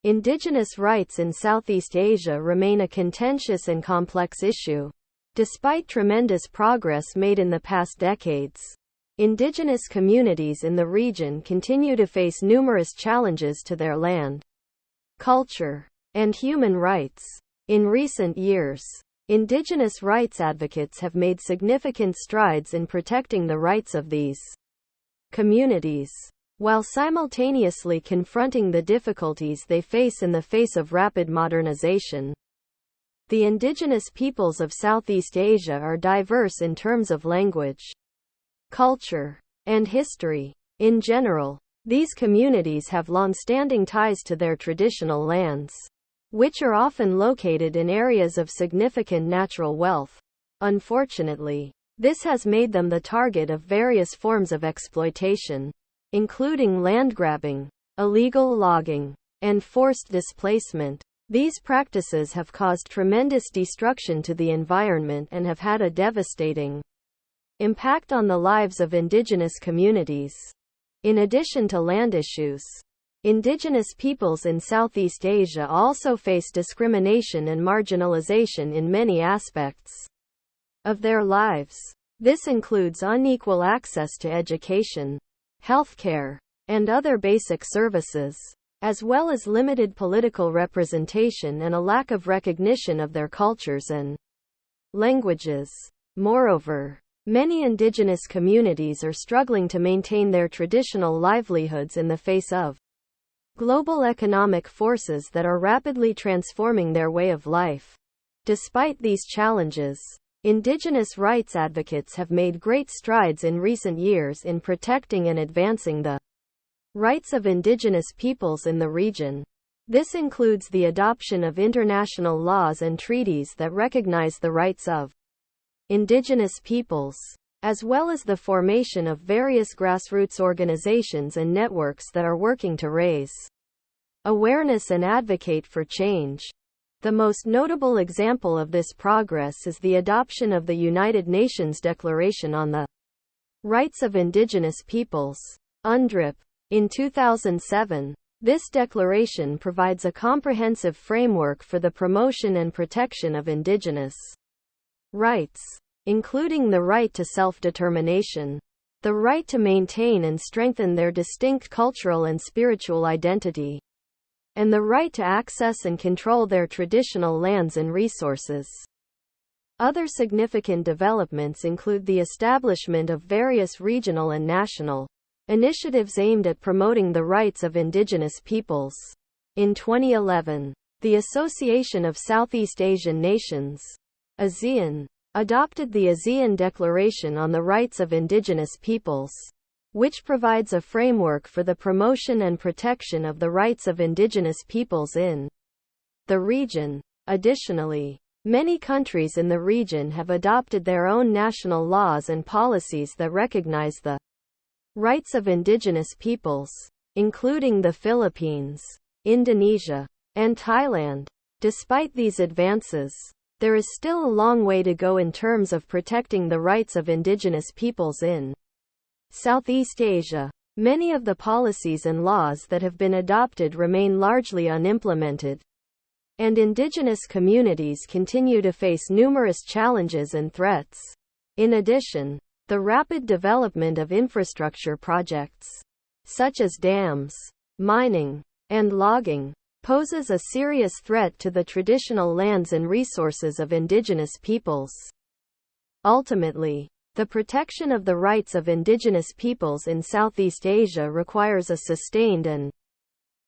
Indigenous rights in Southeast Asia remain a contentious and complex issue. Despite tremendous progress made in the past decades, indigenous communities in the region continue to face numerous challenges to their land, culture, and human rights. In recent years, indigenous rights advocates have made significant strides in protecting the rights of these communities, while simultaneously confronting the difficulties they face in the face of rapid modernization. The indigenous peoples of Southeast Asia are diverse in terms of language, culture, and history. In general, these communities have long-standing ties to their traditional lands, which are often located in areas of significant natural wealth. Unfortunately, this has made them the target of various forms of exploitation, including land grabbing, illegal logging, and forced displacement. These practices have caused tremendous destruction to the environment and have had a devastating impact on the lives of indigenous communities. In addition to land issues, indigenous peoples in Southeast Asia also face discrimination and marginalization in many aspects of their lives. This includes unequal access to education, healthcare, and other basic services, as well as limited political representation and a lack of recognition of their cultures and languages. Moreover, many indigenous communities are struggling to maintain their traditional livelihoods in the face of global economic forces that are rapidly transforming their way of life. Despite these challenges, indigenous rights advocates have made great strides in recent years in protecting and advancing the rights of indigenous peoples in the region. This includes the adoption of international laws and treaties that recognize the rights of indigenous peoples, as well as the formation of various grassroots organizations and networks that are working to raise awareness and advocate for change. The most notable example of this progress is the adoption of the United Nations Declaration on the Rights of Indigenous Peoples, UNDRIP, in 2007. This declaration provides a comprehensive framework for the promotion and protection of indigenous rights, including the right to self-determination, the right to maintain and strengthen their distinct cultural and spiritual identity, and the right to access and control their traditional lands and resources. Other significant developments include the establishment of various regional and national initiatives aimed at promoting the rights of indigenous peoples. In 2011, the Association of Southeast Asian Nations, ASEAN, adopted the ASEAN Declaration on the Rights of Indigenous Peoples, which provides a framework for the promotion and protection of the rights of indigenous peoples in the region. Additionally, many countries in the region have adopted their own national laws and policies that recognize the rights of indigenous peoples, including the Philippines, Indonesia, and Thailand. Despite these advances, there is still a long way to go in terms of protecting the rights of indigenous peoples in Southeast Asia. Many of the policies and laws that have been adopted remain largely unimplemented, and indigenous communities continue to face numerous challenges and threats. In addition, the rapid development of infrastructure projects, such as dams, mining, and logging, poses a serious threat to the traditional lands and resources of indigenous peoples. Ultimately, the protection of the rights of indigenous peoples in Southeast Asia requires a sustained and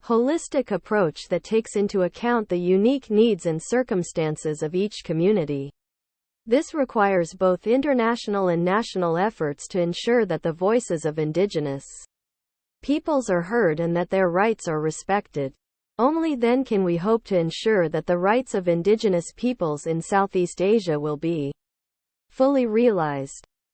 holistic approach that takes into account the unique needs and circumstances of each community. This requires both international and national efforts to ensure that the voices of indigenous peoples are heard and that their rights are respected. Only then can we hope to ensure that the rights of indigenous peoples in Southeast Asia will be fully realized.